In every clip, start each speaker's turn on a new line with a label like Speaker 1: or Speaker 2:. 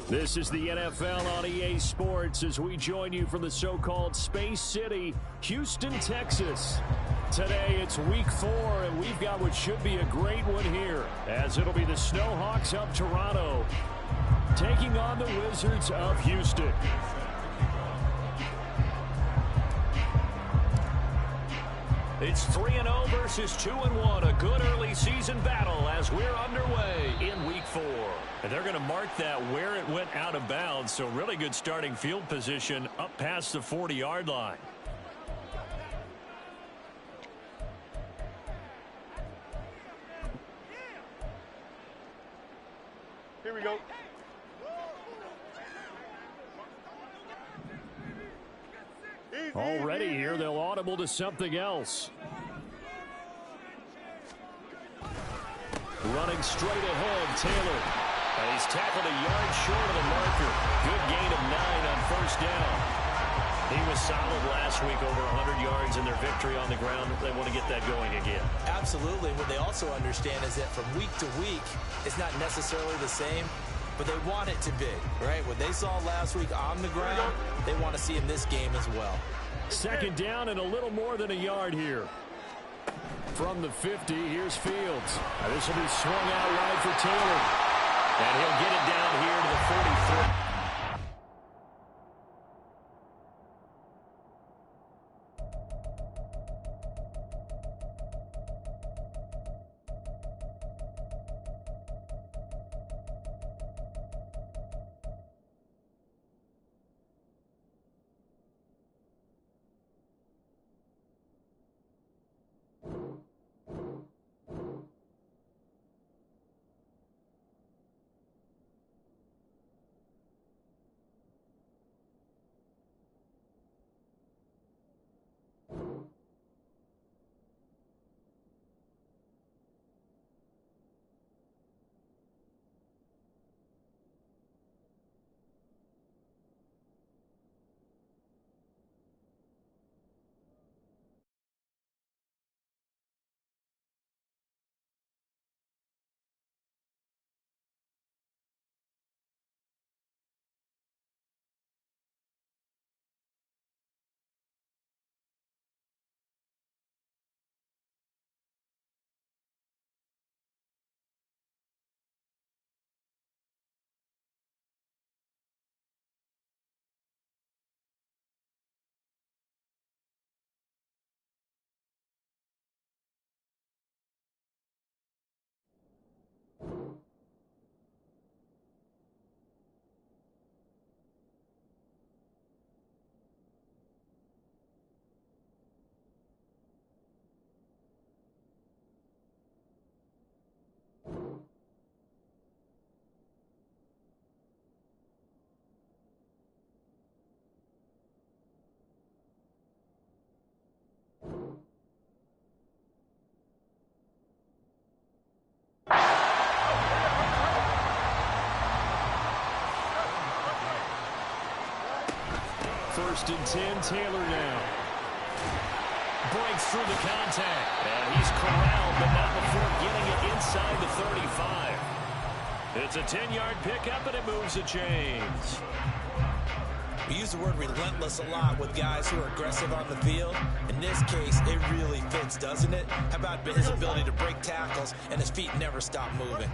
Speaker 1: This is the NFL on EA Sports as we join you from the so-called Space City, Houston, Texas. Today it's week 4, and we've got what should be a great one here, as it'll be the Snowhawks of Toronto taking on the Wizards of Houston. It's 3-0 versus 2-1, a good early season battle as we're underway in week 4. And they're going to mark that where it went out of bounds, so really good starting field position up past the 40-yard line.
Speaker 2: Here we go.
Speaker 1: Already here, they'll audible to something else. Running straight ahead, Taylor. And he's tackled a yard short of the marker. Good gain of 9 on first down. He was solid last week, over 100 yards in their victory on the ground. They want to get that going again.
Speaker 3: Absolutely. What they also understand is that from week to week, it's not necessarily the same, but they want it to be, right? What they saw last week on the ground, they want to see in this game as well.
Speaker 1: Second down and a little more than a yard here. From the 50, here's Fields. Now this will be swung out wide for Taylor. And he'll get it down here to the 43. First and 10, Taylor now. Breaks through the contact. And he's corralled, but not before getting it inside the 35. It's a 10-yard pickup, and it moves the chains.
Speaker 3: We use the word relentless a lot with guys who are aggressive on the field. In this case, it really fits, doesn't it? How about his ability to break tackles and his feet never stop moving?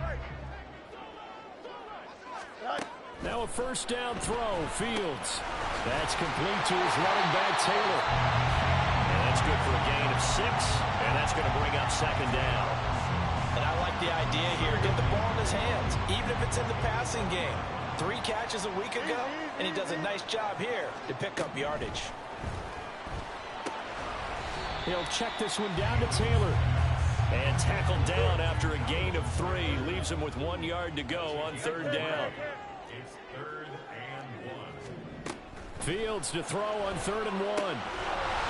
Speaker 1: Now a first down throw, Fields. That's complete to his running back, Taylor. And it's good for a gain of 6, and that's going to bring up second down.
Speaker 3: And I like the idea here. Get the ball in his hands, even if it's in the passing game. 3 catches a week ago, and he does a nice job here to pick up yardage.
Speaker 1: He'll check this one down to Taylor. And tackled down after a gain of 3. Leaves him with 1 yard to go on third down.
Speaker 2: It's 3rd and 1.
Speaker 1: Fields to throw on 3rd and 1.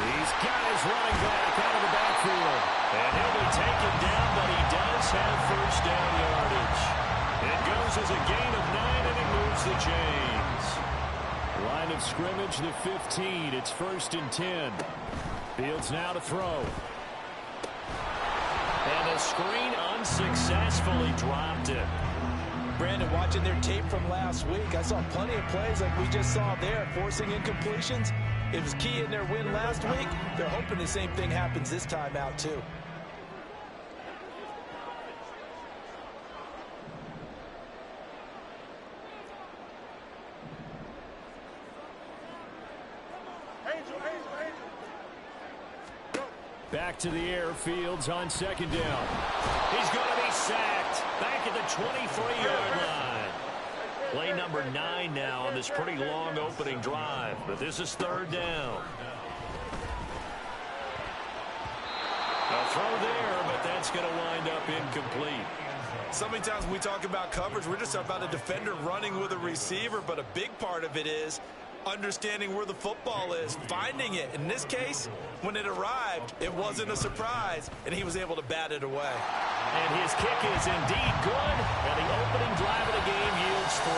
Speaker 1: He's got his running back out of the backfield. And he'll be taken down, but he does have first down yardage. It goes as a gain of 9, and he moves the chains. Line of scrimmage, the 15. It's 1st and 10. Fields now to throw. And a screen unsuccessfully dropped it.
Speaker 3: Brandon, watching their tape from last week, I saw plenty of plays like we just saw there, forcing incompletions. It was key in their win last week. They're hoping the same thing happens this time out, too.
Speaker 1: Back to the air, Fields on 2nd down. He's going to be sacked back at the 23-yard line. Play number 9 now on this pretty long opening drive, but this is 3rd down. A throw there, but that's going to wind up incomplete.
Speaker 3: So many times when we talk about coverage, we're just about a defender running with a receiver, but a big part of it is understanding where the football is, finding it. In this case, when it arrived, it wasn't a surprise, and he was able to bat it away.
Speaker 1: And his kick is indeed good, and the opening drive of the game yields 3.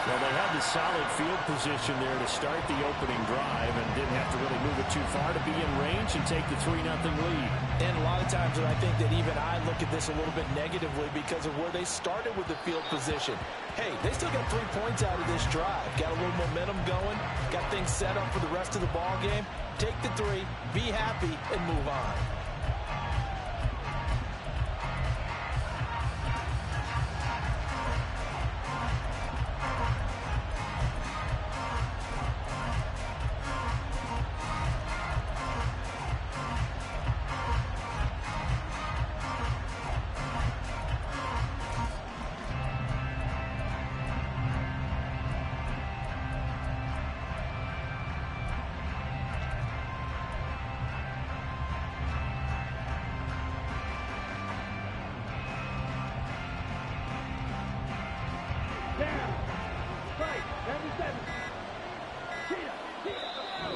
Speaker 1: Well, they had the solid field position there to start the opening drive and didn't have to really move it too far to be in range and take the 3-0 lead.
Speaker 3: And a lot of times I think that even I look at this a little bit negatively because of where they started with the field position. Hey, they still got 3 points out of this drive. Got a little momentum going. Got things set up for the rest of the ball game. Take the 3, be happy, and move on.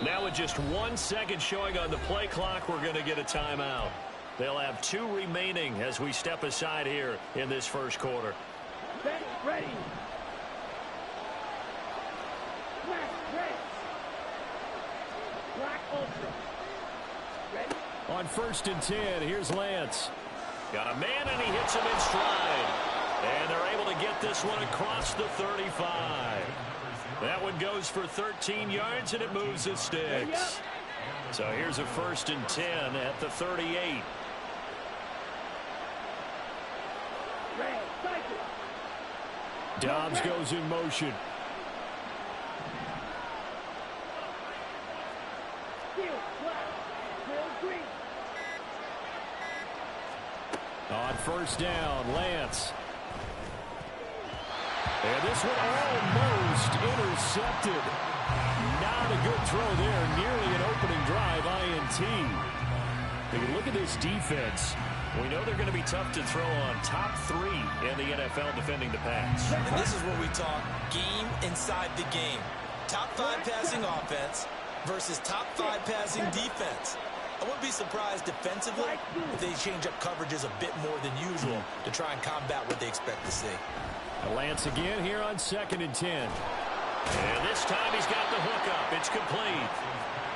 Speaker 1: Now with just 1 second showing on the play clock, we're going to get a timeout. They'll have 2 remaining as we step aside here in this first quarter.
Speaker 4: Ready. Black Ultra. Ready.
Speaker 1: On 1st and 10, here's Lance. Got a man, and he hits him in stride. And they're able to get this one across the 35. That one goes for 13 yards, and it moves the sticks. So here's a 1st and 10 at the 38. Dobbs goes in motion. On 1st down, Lance. And this one almost intercepted. Not a good throw there. Nearly an opening drive, INT. If you look at this defense, we know they're going to be tough to throw on. Top 3 in the NFL defending the pass.
Speaker 3: And this is where we talk game inside the game. Top 5 passing offense versus top 5 passing defense. I wouldn't be surprised defensively if they change up coverages a bit more than usual to try and combat what they expect to see.
Speaker 1: Lance again here on 2nd and 10. And this time he's got the hookup. It's complete.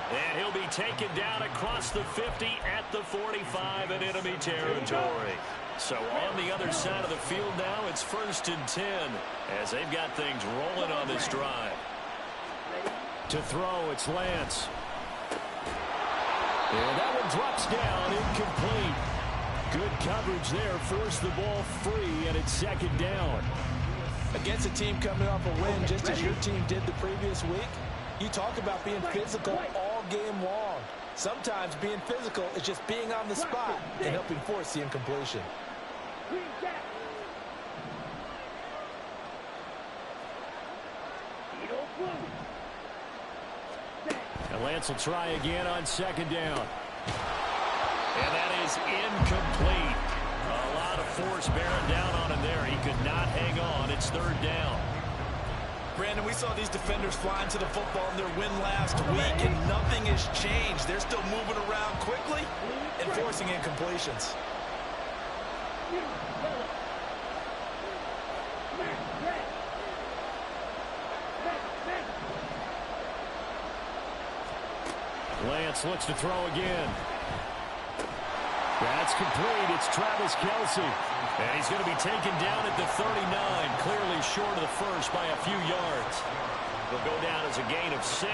Speaker 1: And he'll be taken down across the 50 at the 45 in enemy territory. So on the other side of the field now, it's 1st and 10 as they've got things rolling on this drive. To throw, it's Lance. And that one drops down, incomplete. Good coverage there, forced the ball free, and it's 2nd down.
Speaker 3: Against a team coming off a win, just as your team did the previous week, you talk about being physical all game long. Sometimes being physical is just being on the spot and helping force the incompletion.
Speaker 1: And Lance will try again on second down. And that is incomplete. A lot of force bearing down on him there. He could not hang on. It's third down.
Speaker 3: Brandon, we saw these defenders flying to the football in their win last week, and nothing has changed. They're still moving around quickly and forcing incompletions.
Speaker 1: Lance looks to throw again. That's complete. It's Travis Kelce. And he's going to be taken down at the 39, clearly short of the first by a few yards. He'll go down as a gain of 6,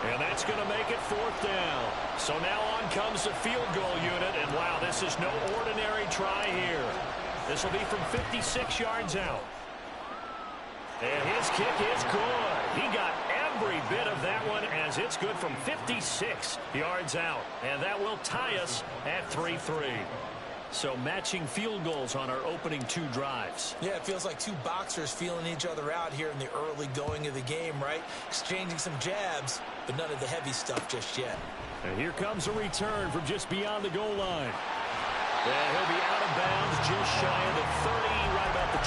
Speaker 1: and that's going to make it fourth down. So now on comes the field goal unit, and wow, this is no ordinary try here. This will be from 56 yards out. And his kick is good. He got every bit of that one as it's good from 56 yards out. And that will tie us at 3-3. So matching field goals on our opening 2 drives.
Speaker 3: Yeah, it feels like 2 boxers feeling each other out here in the early going of the game, right? Exchanging some jabs, but none of the heavy stuff just yet.
Speaker 1: And here comes a return from just beyond the goal line. And he'll be out of bounds just shy of the 30, right about the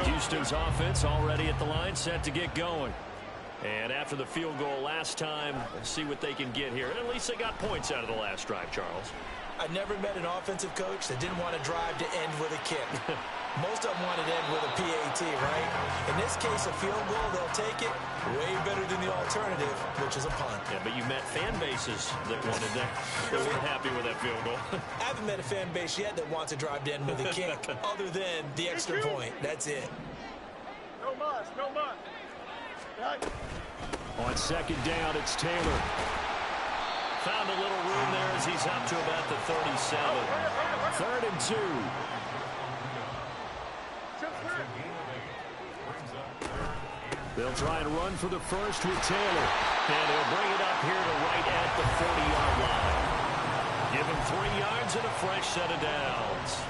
Speaker 1: 29. Houston's offense already at the line, set to get going. And after the field goal last time, let's see what they can get here. And at least they got points out of the last drive, Charles.
Speaker 3: I never met an offensive coach that didn't want to drive to end with a kick. Most of them wanted to end with a PAT, right? In this case, a field goal, they'll take it. Way better than the alternative, which is a punt.
Speaker 1: Yeah, but you met fan bases that wanted that. They weren't happy with that field goal.
Speaker 3: I haven't met a fan base yet that wants to drive to end with a kick, other than the extra point. That's it.
Speaker 4: No muss, no muss.
Speaker 1: On second down, it's Taylor. Found a little room there as he's up to about the 37. 3rd and 2. They'll try and run for the first with Taylor. And he'll bring it up here to right at the 40-yard line. Give him 3 yards and a fresh set of downs.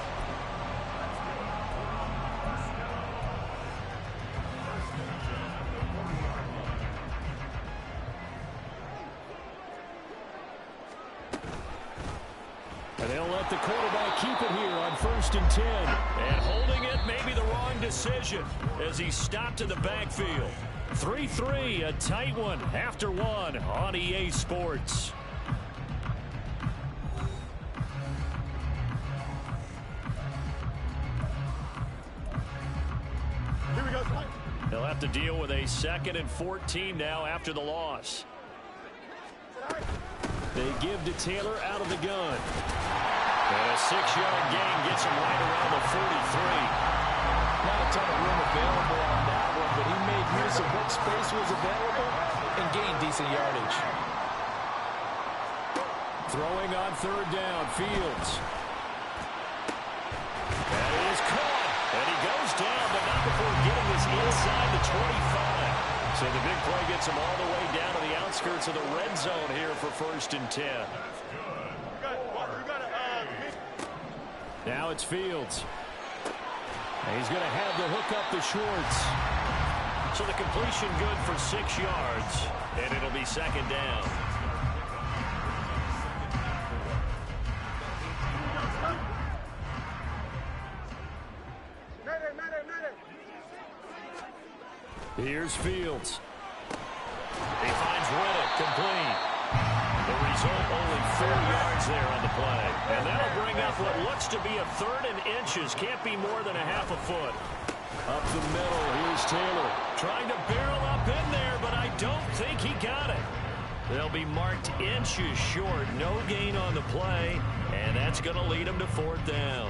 Speaker 1: And they'll let the quarterback keep it here on 1st and 10. And holding it may be the wrong decision as he stopped in the backfield. 3-3, a tight one after 1 on EA Sports.
Speaker 4: Here we go.
Speaker 1: They'll have to deal with a 2nd and 14 now after the loss. They give to Taylor out of the gun. And a 6-yard gain gets him right around the 43.
Speaker 3: Not a ton of room available on that one, but he made use of what space was available and gained decent yardage.
Speaker 1: Throwing on 3rd down, Fields. That is caught. And he goes down, but not before getting this inside the 25. So the big play gets him all the way down to the outskirts of the red zone here for 1st and 10. Now it's Fields. And he's going to have the hook up to Schwartz. So the completion good for 6 yards. And it'll be 2nd down. Here's Fields. He finds Reddick, complete. The result, only 4 yards there on the play. And that'll bring up what looks to be a 3rd and inches. Can't be more than a half a foot. Up the middle, here's Taylor. Trying to barrel up in there, but I don't think he got it. They'll be marked inches short. No gain on the play, and that's going to lead him to 4th down.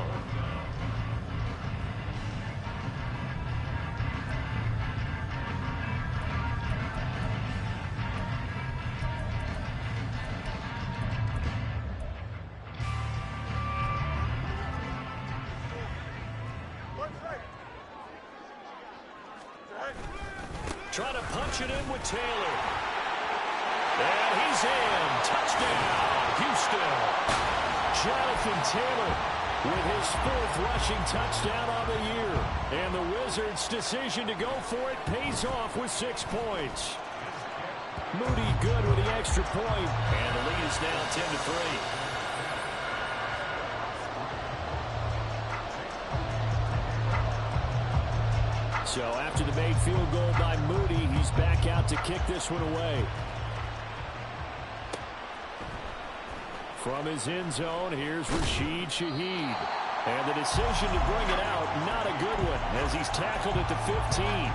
Speaker 1: Trying to punch it in with Taylor. And he's in. Touchdown, Houston. Jonathan Taylor with his 4th rushing touchdown on the year. And the Wizards' decision to go for it pays off with 6 points. Moody good with the extra point. And the lead is now 10-3. So after the made field goal by Moody, he's back out to kick this one away. From his end zone, here's Rashid Shaheed. And the decision to bring it out, not a good one, as he's tackled at the 15.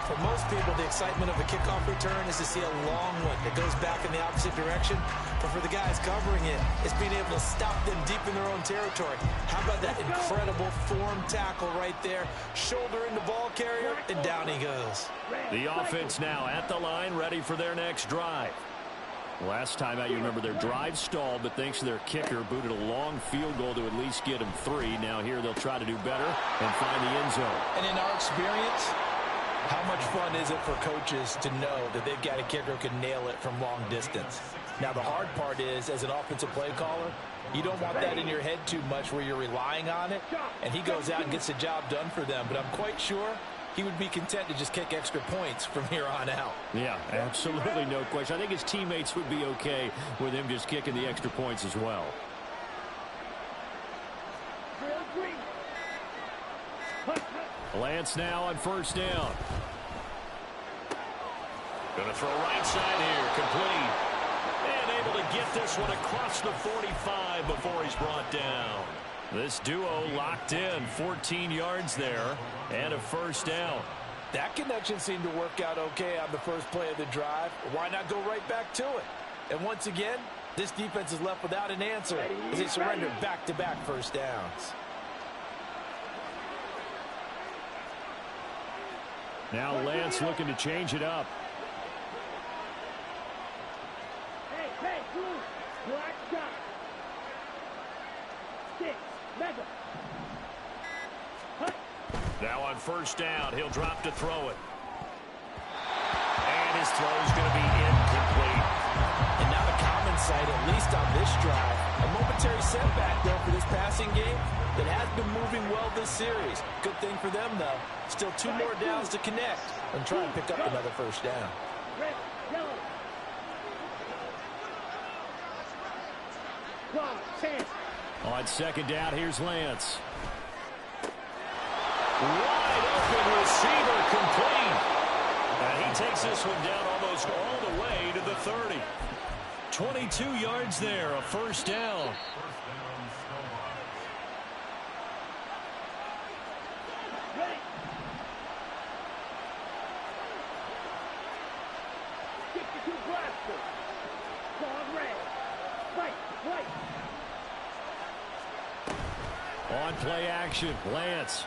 Speaker 3: For most people, the excitement of a kickoff return is to see a long one that goes back in the opposite direction. But for the guys covering it, it's being able to stop them deep in their own territory. How about that incredible form tackle right there? Shoulder in the ball carrier, and down he goes.
Speaker 1: The offense now at the line, ready for their next drive. Last time out, you remember their drive stalled, but thanks to their kicker, booted a long field goal to at least get them 3. Now here they'll try to do better and find the end zone.
Speaker 3: And in our experience, how much fun is it for coaches to know that they've got a kicker who can nail it from long distance? Now, the hard part is, as an offensive play caller, you don't want that in your head too much where you're relying on it, and he goes out and gets the job done for them. But I'm quite sure he would be content to just kick extra points from here on out.
Speaker 1: Yeah, absolutely no question. I think his teammates would be okay with him just kicking the extra points as well. Lance now on 1st down. Going to throw right side here, complete. And able to get this one across the 45 before he's brought down. This duo locked in, 14 yards there, and a 1st down.
Speaker 3: That connection seemed to work out okay on the first play of the drive. Why not go right back to it? And once again, this defense is left without an answer as they surrender back-to-back 1st downs.
Speaker 1: Now Lance looking to change it up. Now on 1st down, he'll drop to throw it. And his throw is going to be incomplete.
Speaker 3: And not a common sight, at least on this drive. A momentary setback, though, for this passing game that has been moving well this series. Good thing for them, though. Still 2 more downs to connect and try and pick up another 1st down.
Speaker 1: On 2nd down, here's Lance. Wide open receiver, complete. And he takes this one down almost all the way to the 30. 22 yards there, a 1st down. On play action, Lance.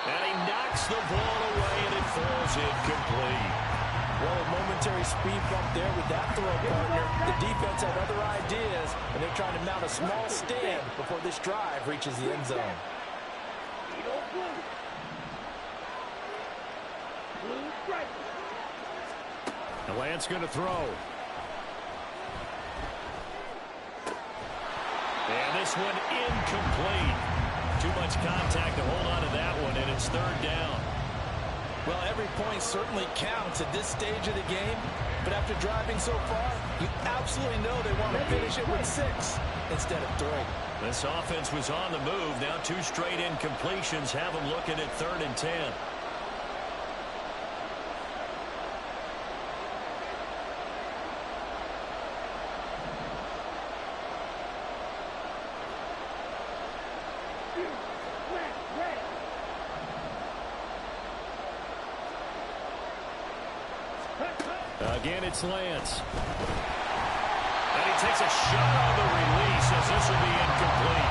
Speaker 1: And he knocks the ball away, and it falls incomplete.
Speaker 3: Well, a momentary speed bump there with that throw, partner. The defense had other ideas, and they're trying to mount a small stand before this drive reaches the end zone.
Speaker 1: And Lance going to throw. And this one incomplete. Too much contact to hold on to that one, and it's 3rd down.
Speaker 3: Well, every point certainly counts at this stage of the game, but after driving so far, you absolutely know they want to finish it with 6 instead of 3.
Speaker 1: This offense was on the move. Now 2 straight incompletions have them looking at 3rd and 10. Again, it's Lance. And he takes a shot on the release as this will be incomplete.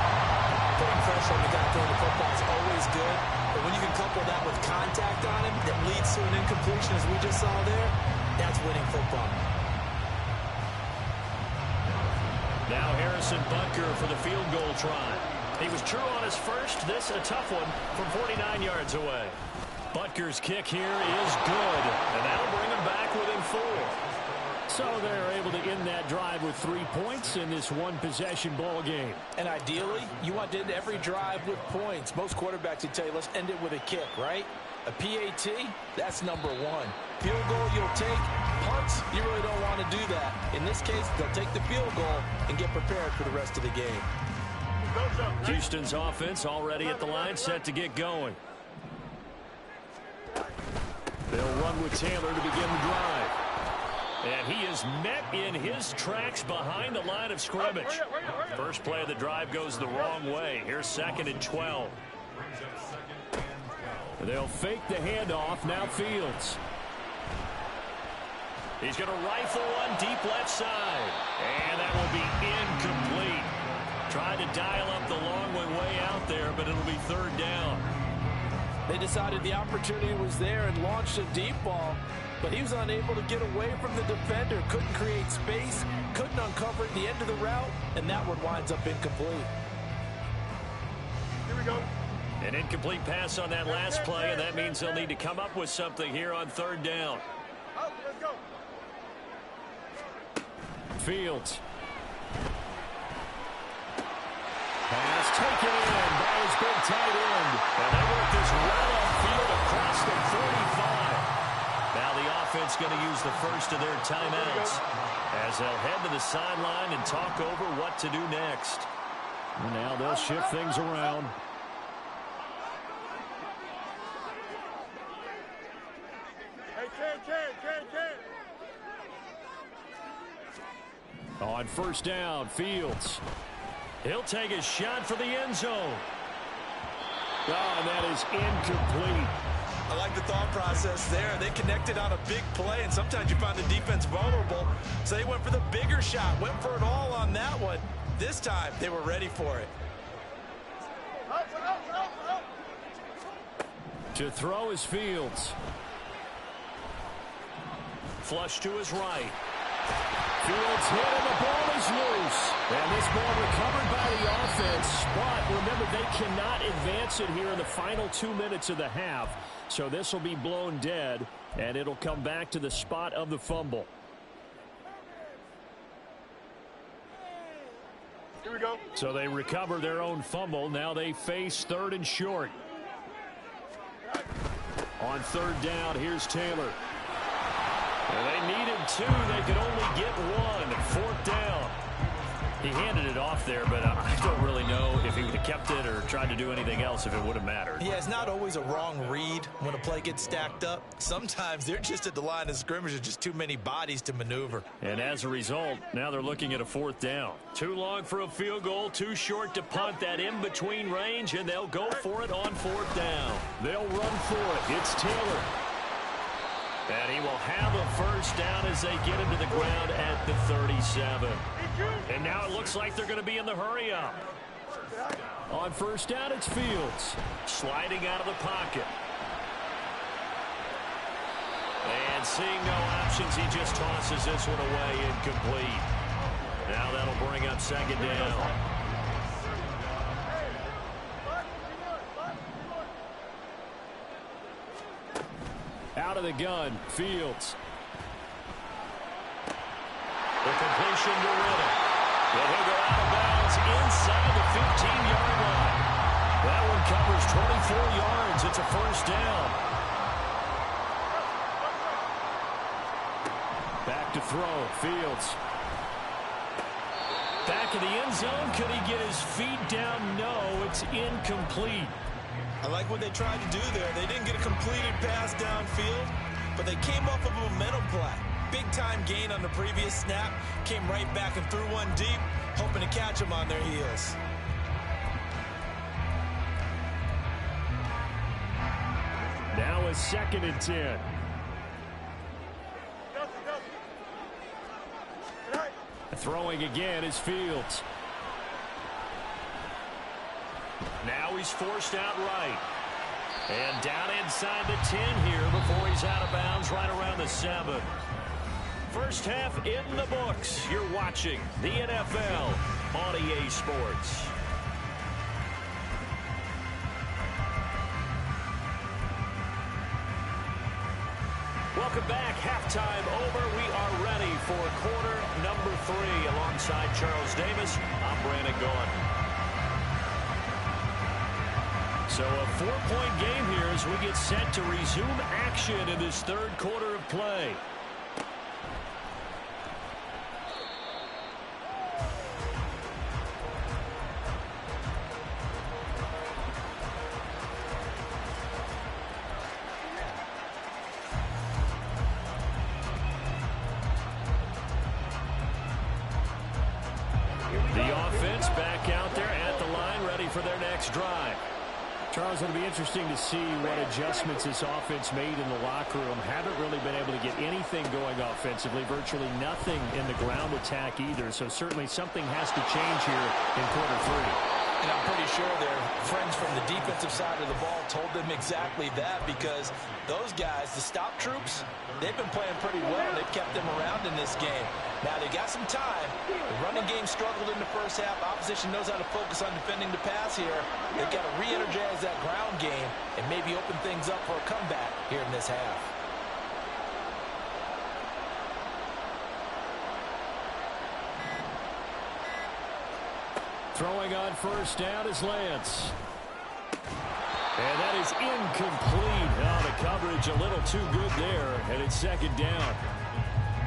Speaker 3: Putting pressure on the guy throwing the football is always good, but when you can couple that with contact on him that leads to an incompletion, as we just saw there, that's winning football.
Speaker 1: Now Harrison Butker for the field goal try. He was true on his first. This a tough one from 49 yards away. Butker's kick here is good, and that'll bring him back within 4. So they're able to end that drive with 3 points in this one-possession ball game.
Speaker 3: And ideally, you want to end every drive with points. Most quarterbacks would tell you, let's end it with a kick, right? A PAT, that's number 1. Field goal you'll take. Punts, you really don't want to do that. In this case, they'll take the field goal and get prepared for the rest of the game.
Speaker 1: Houston's offense already at the line, set to get going. They'll run with Taylor to begin the drive. And he is met in his tracks behind the line of scrimmage. First play of the drive goes the wrong way. Here's 2nd and 12. They'll fake the handoff. Now Fields. He's going to rifle one deep left side. And that will be incomplete. Tried to dial up the long way out there, but it'll be 3rd down.
Speaker 3: They decided the opportunity was there and launched a deep ball, but he was unable to get away from the defender. Couldn't create space, couldn't uncover at the end of the route, and that one winds up incomplete.
Speaker 4: Here we go.
Speaker 1: An incomplete pass on that last play, and that means they'll need to come up with something here on 3rd down.
Speaker 4: Out, let's go.
Speaker 1: Fields. Pass taken in by his big tight end. And they work this right upfield across the 45. Now the offense going to use the first of their timeouts as they'll head to the sideline and talk over what to do next. And now they'll shift things around.
Speaker 4: Hey, Ken.
Speaker 1: On 1st down, Fields. He'll take a shot for the end zone. Oh, and that is incomplete.
Speaker 3: I like the thought process there. They connected on a big play, and sometimes you find the defense vulnerable. So they went for the bigger shot, went for it all on that one. This time, they were ready for it.
Speaker 4: Out.
Speaker 1: To throw is Fields. Flush to his right. Fields hit and the ball is loose. And this ball recovered by the offense. But remember, they cannot advance it here in the final 2 minutes of the half. So this will be blown dead, and it'll come back to the spot of the fumble.
Speaker 4: Here we go.
Speaker 1: So they recover their own fumble. Now they face 3rd and short. On 3rd down, here's Taylor. And they needed 2. They could only get 1. 4th down. He handed it off there, but I don't really know if he would have kept it or tried to do anything else if it would have mattered.
Speaker 3: Yeah, it's not always a wrong read when a play gets stacked up. Sometimes they're just at the line of scrimmage with just too many bodies to maneuver.
Speaker 1: And as a result, now they're looking at a 4th down. Too long for a field goal, too short to punt that in-between range, and they'll go for it on 4th down. They'll run for it. It's Taylor. And he will have a 1st down as they get into the ground at the 37. And now it looks like they're going to be in the hurry-up. On 1st down, it's Fields. Sliding out of the pocket. And seeing no options, he just tosses this one away incomplete. Now that'll bring up 2nd down. Out of the gun, Fields. The completion to Riddick. And he'll go out of bounds inside the 15-yard line. That one covers 24 yards. It's a 1st down. Back to throw, Fields. Back in the end zone. Could he get his feet down? No, it's incomplete.
Speaker 3: I like what they tried to do there. They didn't get a completed pass downfield, but they came off of a momentum play. Big-time gain on the previous snap. Came right back and threw one deep, hoping to catch them on their heels.
Speaker 1: Now a 2nd and 10. Throwing again is Fields. Now he's forced out right. And down inside the 10 here before he's out of bounds right around the 7. First half in the books. You're watching the NFL on EA Sports. Welcome back. Halftime over. We are ready for quarter number 3. Alongside Charles Davis, I'm Brandon Gaughan. So a 4-point game here as we get set to resume action in this third quarter of play. Back out there at the line, ready for their next drive. Charles, it'll be interesting to see what adjustments this offense made in the locker room. Haven't really been able to get anything going offensively, virtually nothing in the ground attack either. So certainly something has to change here in quarter 3.
Speaker 3: And I'm pretty sure their friends from the defensive side of the ball told them exactly that, because those guys, the stop troops, they've been playing pretty well. They've kept them around in this game. Now, they got some time. The running game struggled in the first half. Opposition knows how to focus on defending the pass here. They've got to re-energize that ground game and maybe open things up for a comeback here in this half.
Speaker 1: Throwing on first down is Lance. And that is incomplete. Oh, the coverage a little too good there, and it's second down.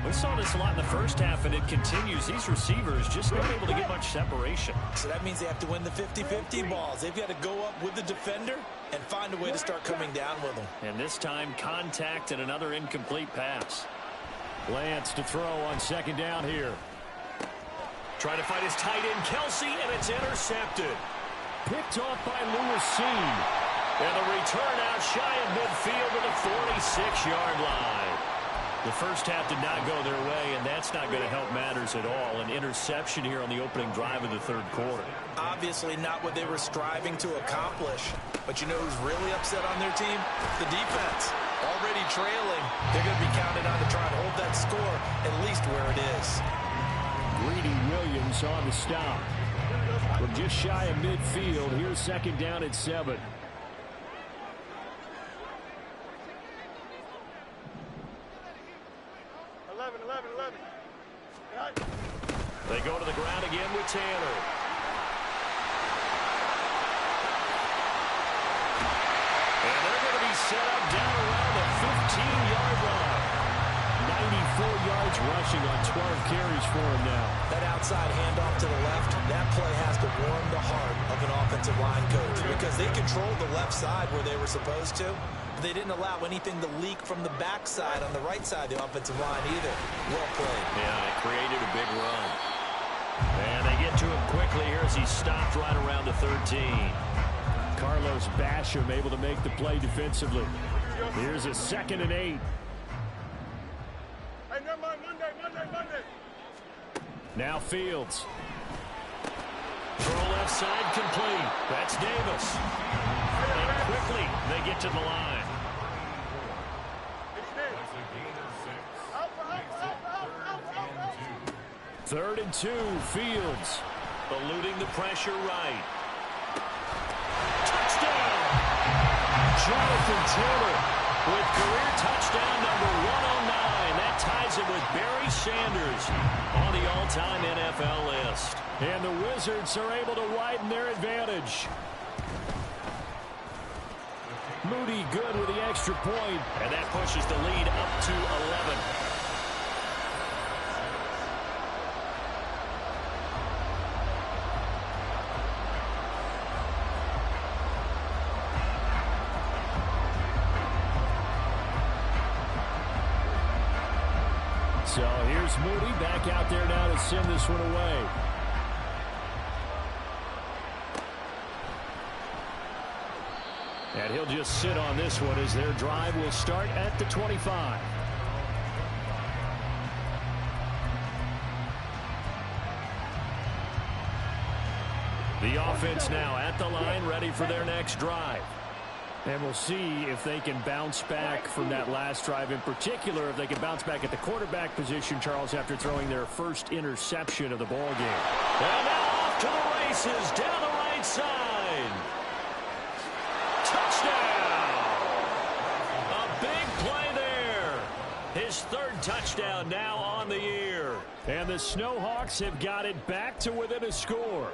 Speaker 1: We saw this a lot in the first half, and it continues. These receivers just not able to get much separation.
Speaker 3: So that means they have to win the 50-50 balls. They've got to go up with the defender and find a way to start coming down with them.
Speaker 1: And this time, contact and another incomplete pass. Lance to throw on second down here. Trying to find his tight end, Kelsey, and it's intercepted. Picked off by Lewis Seen. And the return out shy of midfield to the 46-yard line. The first half did not go their way, and that's not going to help matters at all. An interception here on the opening drive of the third quarter.
Speaker 3: Obviously not what they were striving to accomplish. But you know who's really upset on their team? The defense. Already trailing. They're going to be counted on to try and hold that score at least where it is.
Speaker 1: Greedy Williams on the stop. From just shy of midfield, here's second down at 7. They go to the ground again with Tanner. And they're going to be set up down around the 15-yard line. 94 yards rushing on 12 carries for him now.
Speaker 3: That outside handoff to the left, that play has to warm the heart of an offensive line coach, because they controlled the left side where they were supposed to. But they didn't allow anything to leak from the backside on the right side of the offensive line either. Well played.
Speaker 1: Yeah, it created a big run. And they get to him quickly here as he stopped right around the 13. Carlos Basham able to make the play defensively. Here's a 2nd and 8.
Speaker 4: Monday.
Speaker 1: Now Fields. Throw left side complete. That's Davis. And quickly they get to the line. Third and 2, Fields. Eluding the pressure right. Touchdown! Jonathan Taylor with career touchdown number 109. That ties him with Barry Sanders on the all-time NFL list. And the Wizards are able to widen their advantage. Moody good with the extra point, and that pushes the lead up to 11. So here's Moody back out there now to send this one away. And he'll just sit on this one as their drive will start at the 25. The offense now at the line, ready for their next drive. And we'll see if they can bounce back from that last drive. In particular, if they can bounce back at the quarterback position, Charles, after throwing their first interception of the ball game. And now off to the races down the right side. Touchdown! A big play there. third touchdown now on the year. And the Snowhawks have got it back to within a score.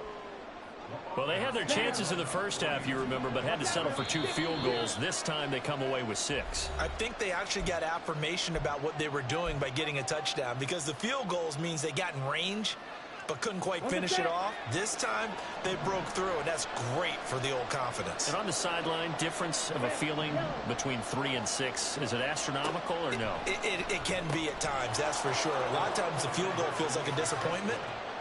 Speaker 5: Well, they had their chances in the first half, you remember, but had to settle for 2 field goals. This time they come away with 6.
Speaker 3: I think they actually got affirmation about what they were doing by getting a touchdown, because the field goals means they got in range but couldn't quite finish it off. This time they broke through, and that's great for the old confidence.
Speaker 5: And on the sideline, difference of a feeling between 3 and 6, is it astronomical or no?
Speaker 3: It can be at times, that's for sure. A lot of times the field goal feels like a disappointment.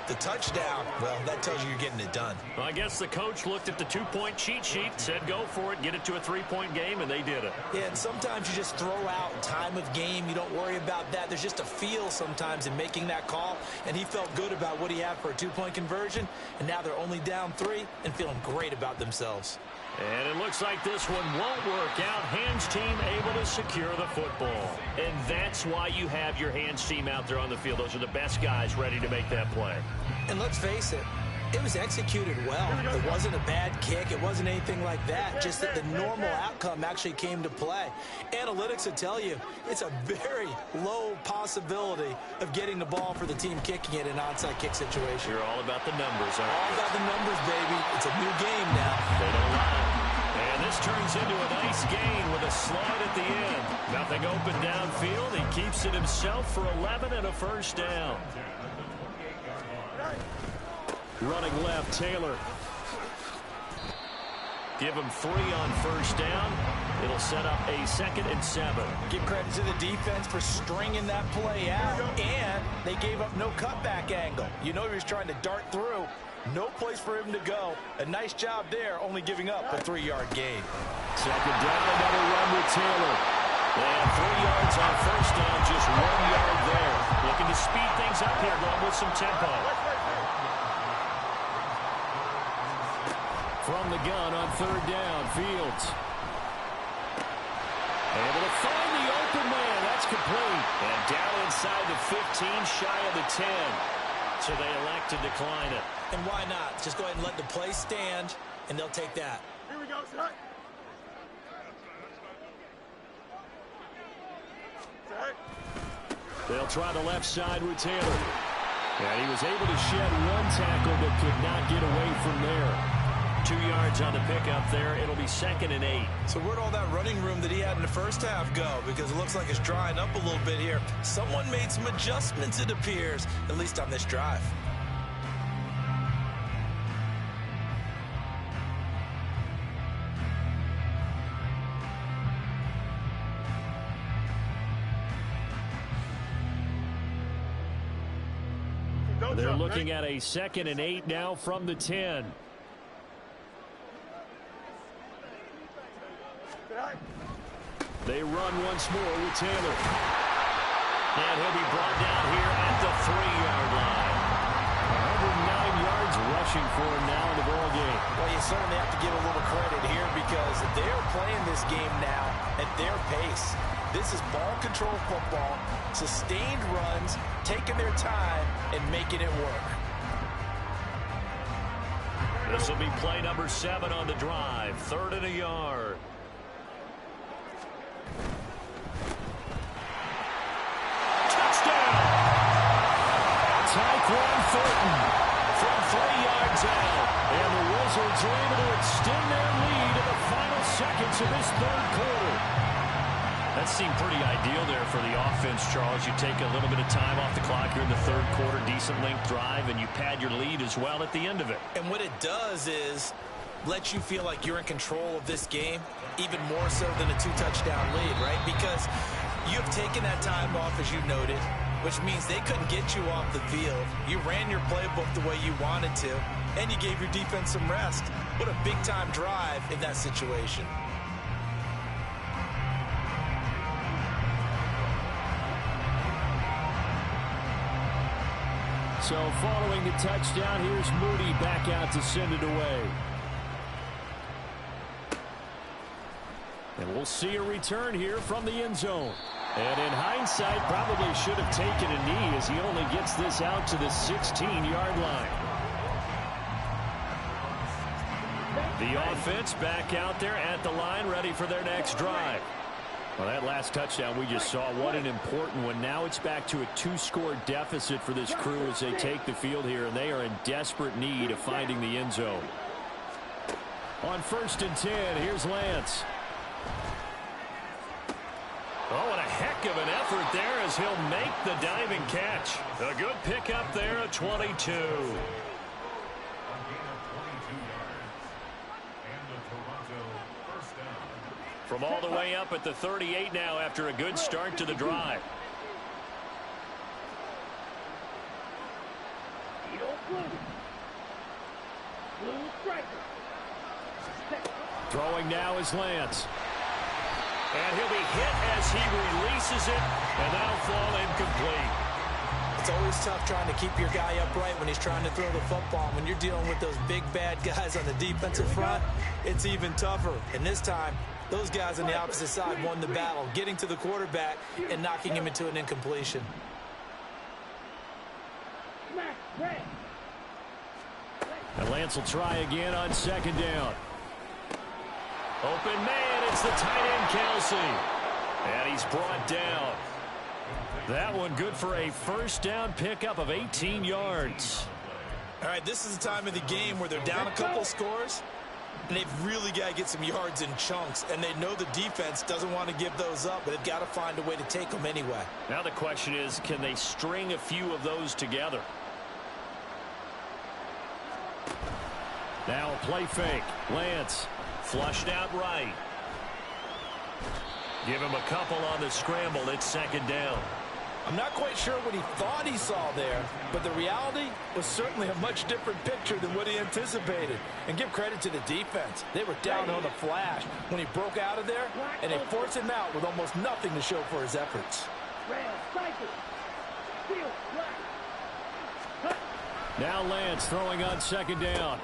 Speaker 3: The touchdown, well, that tells you you're getting it done.
Speaker 5: Well, I guess the coach looked at the 2-point cheat sheet, said go for it, get it to a 3-point game, and they did it.
Speaker 3: Yeah, and sometimes you just throw out time of game. You don't worry about that. There's just a feel sometimes in making that call, and he felt good about what he had for a 2-point conversion, and now they're only down 3 and feeling great about themselves.
Speaker 1: And it looks like this one won't work out. Hands team able to secure the football.
Speaker 5: And that's why you have your hands team out there on the field. Those are the best guys ready to make that play.
Speaker 3: And let's face it, it was executed well. It wasn't a bad kick. It wasn't anything like that. Just that the normal outcome actually came to play. Analytics will tell you it's a very low possibility of getting the ball for the team kicking it in an onside kick situation.
Speaker 5: You're all about the numbers, aren't
Speaker 3: All
Speaker 5: you?
Speaker 3: about the numbers, baby. It's a new game now.
Speaker 5: They don't lie.
Speaker 1: And this turns into a nice gain with a slide at the end. Nothing open downfield. He keeps it himself for 11 and a first down. Running left, Taylor. Give him 3 on first down. It'll set up a 2nd and 7.
Speaker 3: Give credit to the defense for stringing that play out, and they gave up no cutback angle. You know he was trying to dart through. No place for him to go. A nice job there, only giving up a 3-yard gain.
Speaker 1: 2nd down, another run with Taylor. And 3 yards on first down, just 1 yard there. Looking to speed things up here, going with some tempo. From the gun on 3rd down, Fields. Able to find the open man. That's complete. And down inside the 15, shy of the 10. So they elect to decline it.
Speaker 3: And why not? Just go ahead and let the play stand, and they'll take that.
Speaker 4: Here we go, set. Set.
Speaker 1: They'll try the left side with Taylor. And he was able to shed 1 tackle but could not get away from there. 2 yards on the pickup there. It'll be 2nd and 8.
Speaker 3: So where'd all that running room that he had in the first half go? Because it looks like it's drying up a little bit here. Someone made some adjustments, it appears, at least on this drive.
Speaker 1: They're looking at a 2nd and 8 now from the 10. They run once more with Taylor. And he'll be brought down here at the 3-yard line. 109 yards rushing for him now in the ball game.
Speaker 3: Well, you certainly have to give a little credit here because they're playing this game now at their pace. This is ball control football, sustained runs, taking their time, and making it work.
Speaker 1: This will be play number 7 on the drive. 3rd and a yard. Tyquan Thornton from 3 yards out. And the Wizards are able to extend their lead in the final seconds of this 3rd quarter.
Speaker 5: That seemed pretty ideal there for the offense, Charles. You take a little bit of time off the clock here in the 3rd quarter, decent length drive, and you pad your lead as well at the end of it.
Speaker 3: And what it does is let you feel like you're in control of this game, even more so than a 2-touchdown lead, right? Because you have taken that time off, as you noted, which means they couldn't get you off the field. You ran your playbook the way you wanted to, and you gave your defense some rest. What a big-time drive in that situation.
Speaker 1: So following the touchdown, here's Moody back out to send it away. And we'll see a return here from the end zone. And in hindsight, probably should have taken a knee as he only gets this out to the 16-yard line. The offense back out there at the line, ready for their next drive. Well, that last touchdown we just saw, what an important one. Now it's back to a 2-score deficit for this crew as they take the field here, and they are in desperate need of finding the end zone. On 1st and 10, here's Lance. Oh, and a heck of an effort there as he'll make the diving catch. A good pickup there at 22. From all the way up at the 38 now after a good start to the drive. Throwing now is Lance. And he'll be hit as he releases it, and that'll fall incomplete.
Speaker 3: It's always tough trying to keep your guy upright when he's trying to throw the football. When you're dealing with those big, bad guys on the defensive front, it's even tougher. And this time, those guys on the opposite side won the battle, getting to the quarterback and knocking him into an incompletion.
Speaker 1: And Lance will try again on 2nd down. Open man, it's the tight end, Kelsey. And he's brought down. That one good for a 1st down pickup of 18 yards.
Speaker 3: All right, this is the time of the game where they're down a couple scores, and they've really got to get some yards in chunks, and they know the defense doesn't want to give those up, but they've got to find a way to take them anyway.
Speaker 1: Now the question is, can they string a few of those together? Now a play fake. Lance flushed out right. Give him a couple on the scramble. It's 2nd down.
Speaker 3: I'm not quite sure what he thought he saw there, but the reality was certainly a much different picture than what he anticipated. And give credit to the defense. They were down on the flash when he broke out of there, and they forced him out with almost nothing to show for his efforts.
Speaker 1: Now Lance throwing on 2nd down.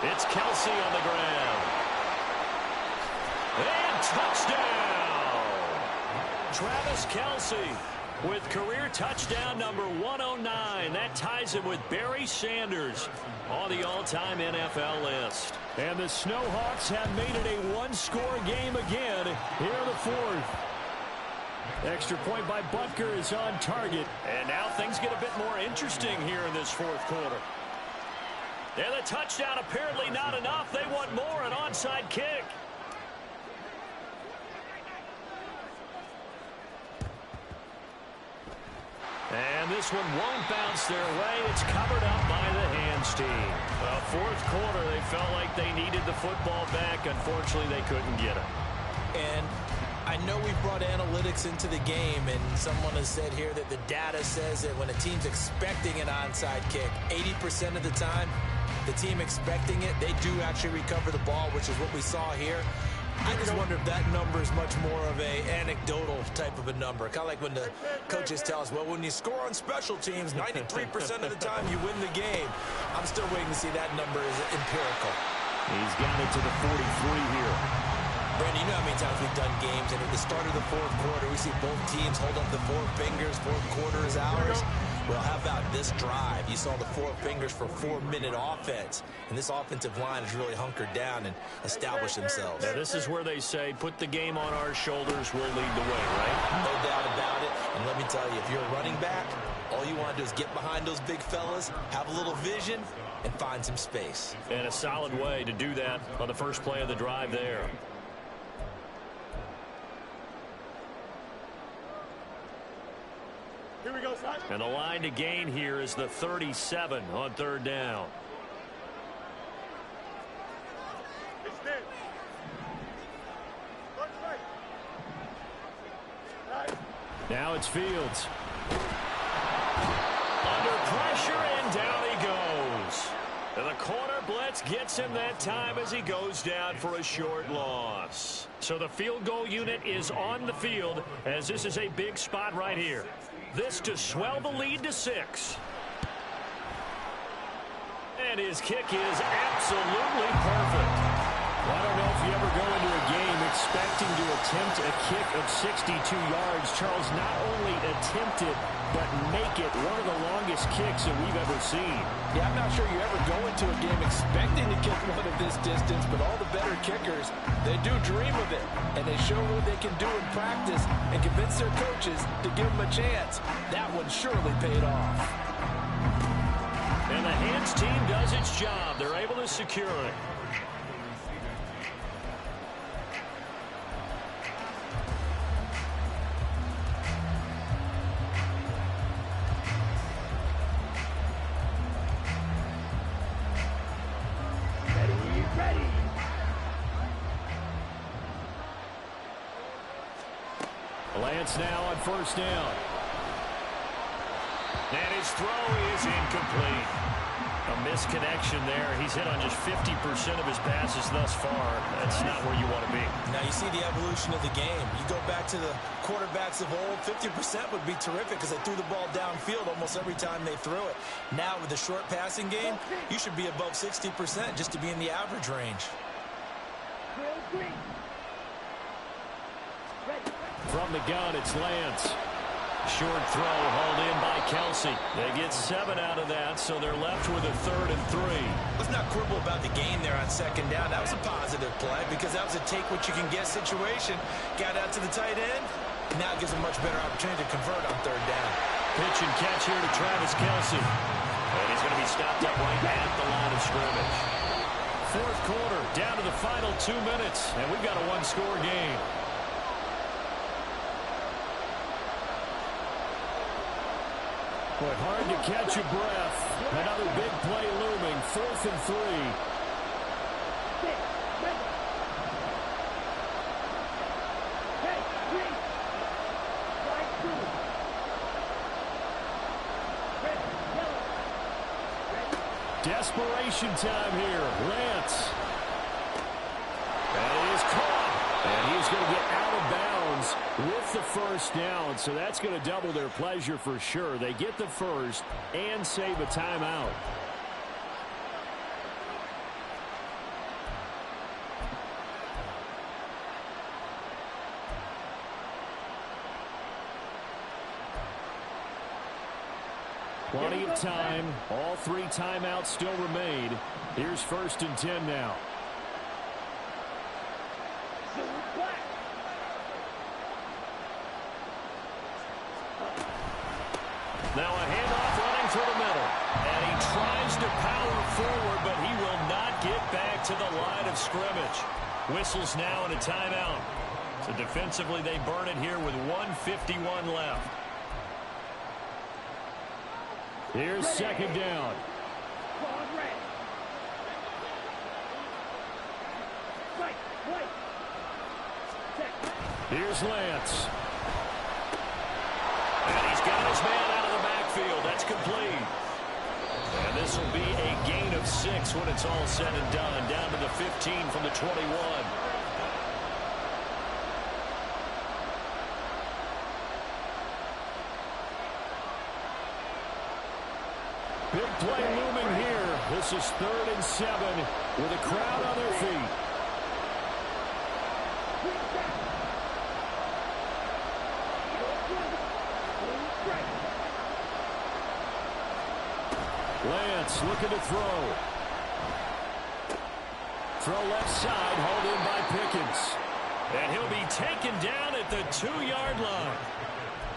Speaker 1: It's Kelsey on the ground. And touchdown! Travis Kelsey with career touchdown number 109. That ties him with Barry Sanders on the all-time NFL list. And the Snowhawks have made it a 1-score game again here in the 4th. Extra point by Butker is on target. And now things get a bit more interesting here in this 4th quarter. And the touchdown apparently not enough. They want more, an onside kick. And this one won't bounce their way. It's covered up by the hands team. Well, 4th quarter, they felt like they needed the football back. Unfortunately, they couldn't get it.
Speaker 3: And I know we brought analytics into the game, and someone has said here that the data says that when a team's expecting an onside kick, 80% of the time, the team expecting it, they do actually recover the ball, which is what we saw here. I just wonder if that number is much more of a anecdotal type of a number. Kind of like when the coaches tell us, well, when you score on special teams, 93% of the time you win the game. I'm still waiting to see that number is empirical.
Speaker 1: He's got it to the 43 here.
Speaker 3: Brandon, you know how many times we've done games, and at the start of the 4th quarter, we see both teams hold up the 4 fingers, 4th quarter is ours. Well, how about this drive? You saw the 4 fingers for 4-minute offense, and this offensive line has really hunkered down and established themselves.
Speaker 1: Yeah, this is where they say, put the game on our shoulders, we'll lead the way, right?
Speaker 3: No doubt about it, and let me tell you, if you're a running back, all you want to do is get behind those big fellas, have a little vision, and find some space.
Speaker 1: And a solid way to do that on the first play of the drive there.
Speaker 4: Here we go, son.
Speaker 1: And the line to gain here is the 37 on 3rd down.
Speaker 4: It's dead. Right.
Speaker 1: Now it's Fields. Under pressure, and down he goes. And the corner blitz gets him that time as he goes down for a short loss. So the field goal unit is on the field as this is a big spot right here. This to swell the lead to 6. And his kick is absolutely perfect. Well, I don't know if you ever go into a game expecting to attempt a kick of 62 yards. Charles, not only attempt it, but make it one of the longest kicks that we've ever seen.
Speaker 3: Yeah, I'm not sure you ever go into a game expecting to kick one of this distance, but all the better kickers, they do dream of it, and they show what they can do in practice and convince their coaches to give them a chance. That one surely paid off.
Speaker 1: And the hands team does its job. They're able to secure it. Lance now on first down. And his throw is incomplete. A misconnection there. He's hit on just 50% of his passes thus far. That's not where you want to be.
Speaker 3: Now you see the evolution of the game. You go back to the quarterbacks of old, 50% would be terrific because they threw the ball downfield almost every time they threw it. Now with the short passing game, you should be above 60% just to be in the average range.
Speaker 1: From the gun, it's Lance. Short throw hauled in by Kelsey. They get 7 out of that, so they're left with a 3rd and 3.
Speaker 3: Let's not quibble about the gain there on second down. That was a positive play because that was a take-what-you-can-get situation. Got out to the tight end. Now it gives a much better opportunity to convert on 3rd down.
Speaker 1: Pitch and catch here to Travis Kelsey.
Speaker 5: And he's going to be stopped up right at the line of scrimmage.
Speaker 1: 4th quarter, down to the final 2 minutes, and we've got a 1-score game. Boy, hard to catch your breath. Another big play looming. 4th and 3. Desperation time here. Lance. And he is caught. And he's going to get out of bounds with the first down. So that's going to double their pleasure for sure. They get the first and save a timeout. Plenty of time. All 3 timeouts still remain. Here's 1st and 10 now. Now a handoff running through the middle. And he tries to power forward, but he will not get back to the line of scrimmage. Whistles now and a timeout. So defensively they burn it here with 1:51 left. Here's 2nd down. Here's Lance. And he's got his man out of the backfield. That's complete. And this will be a gain of 6 when it's all said and done. Down to the 15 from the 21. Big play looming here. This is 3rd and 7 with a crowd on their feet. Lance looking to throw. Throw left side, hauled in by Pickens. And he'll be taken down at the 2-yard line.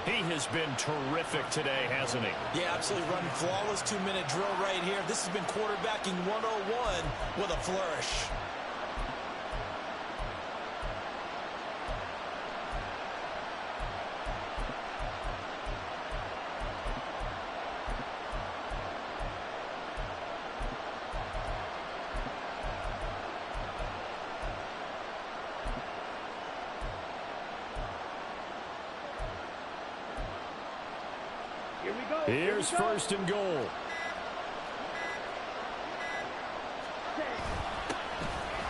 Speaker 1: He has been terrific today, hasn't he?
Speaker 3: Yeah, absolutely running flawless 2-minute drill right here. This has been quarterbacking 101 with a flourish.
Speaker 1: Here's 1st and goal.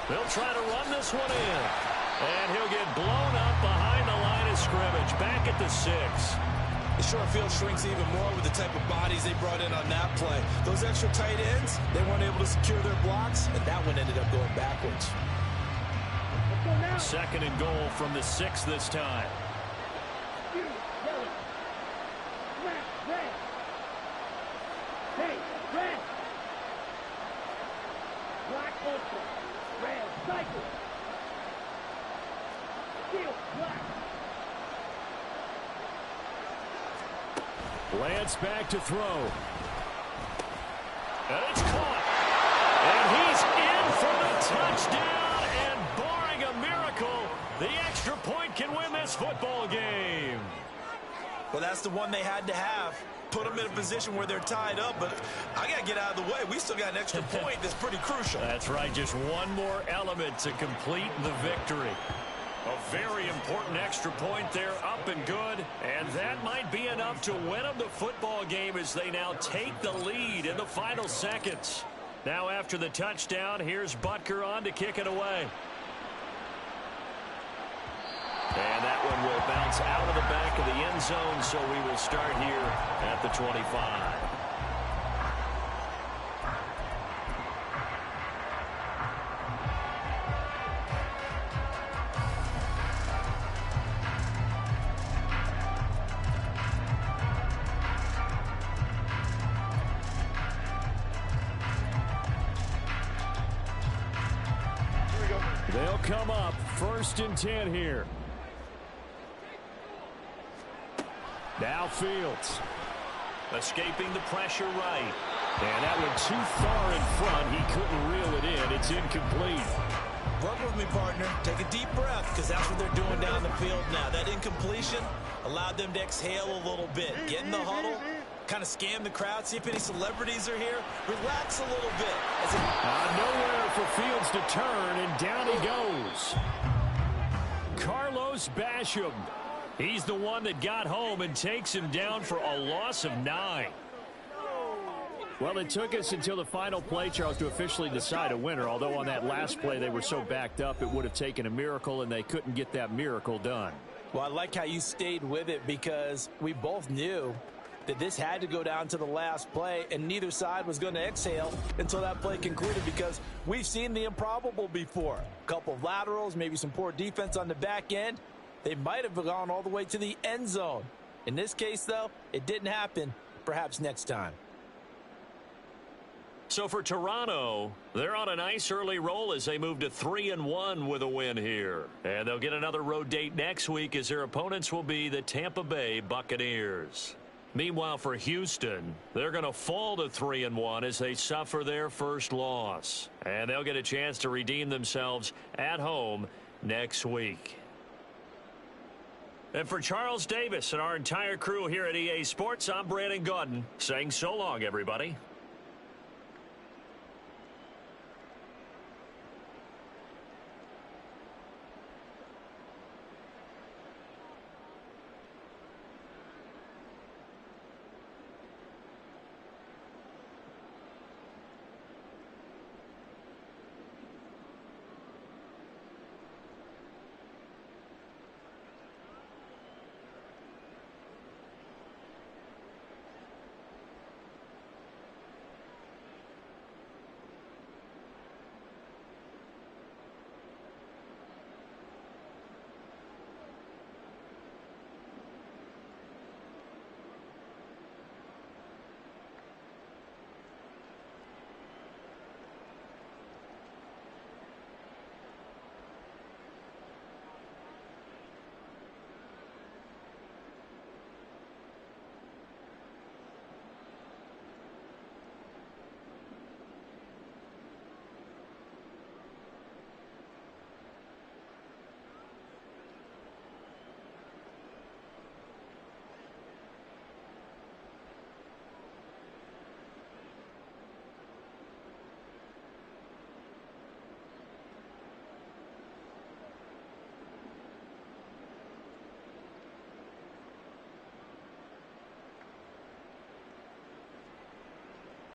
Speaker 1: They'll try to run this one in. And he'll get blown up behind the line of scrimmage. Back at the 6.
Speaker 3: The short field shrinks even more with the type of bodies they brought in on that play. Those extra tight ends, they weren't able to secure their blocks, and that one ended up going backwards.
Speaker 1: Second and goal from the 6 this time. Lance back to throw. And it's caught. And he's in for the touchdown. And barring a miracle, the extra point can win this football game.
Speaker 3: Well, that's the one they had to have. Put them in a position where they're tied up, but I got to get out of the way. We still got an extra point that's pretty crucial.
Speaker 1: That's right. Just one more element to complete the victory. A very important extra point there, up and good. And that might be enough to win them the football game as they now take the lead in the final seconds. Now after the touchdown, here's Butker on to kick it away. And that one will bounce out of the back of the end zone, so we will start here at the 25. They'll come up 1st and 10 here. Now Fields. Escaping the pressure right. And that went too far in front. He couldn't reel it in. It's incomplete.
Speaker 3: Work with me, partner. Take a deep breath, because that's what they're doing down the field now. That incompletion allowed them to exhale a little bit. Get in the huddle, kind of scan the crowd, see if any celebrities are here. Relax a little bit.
Speaker 1: Nowhere for Fields to turn, and down he goes. Carlos Basham. He's the one that got home and takes him down for a loss of 9. Well, it took us until the final play, Charles, to officially decide a winner. Although on that last play they were so backed up, it would have taken a miracle, and they couldn't get that miracle done.
Speaker 3: Well, I like how you stayed with it, because we both knew that this had to go down to the last play, and neither side was going to exhale until that play concluded, because we've seen the improbable before. A couple of laterals, maybe some poor defense on the back end. They might have gone all the way to the end zone. In this case, though, it didn't happen. Perhaps next time.
Speaker 1: So for Toronto, they're on a nice early roll as they move to 3-1 with a win here. And they'll get another road date next week, as their opponents will be the Tampa Bay Buccaneers. Meanwhile, for Houston, they're going to fall to 3-1 as they suffer their first loss. And they'll get a chance to redeem themselves at home next week. And for Charles Davis and our entire crew here at EA Sports, I'm Brandon Gaudin saying so long, everybody.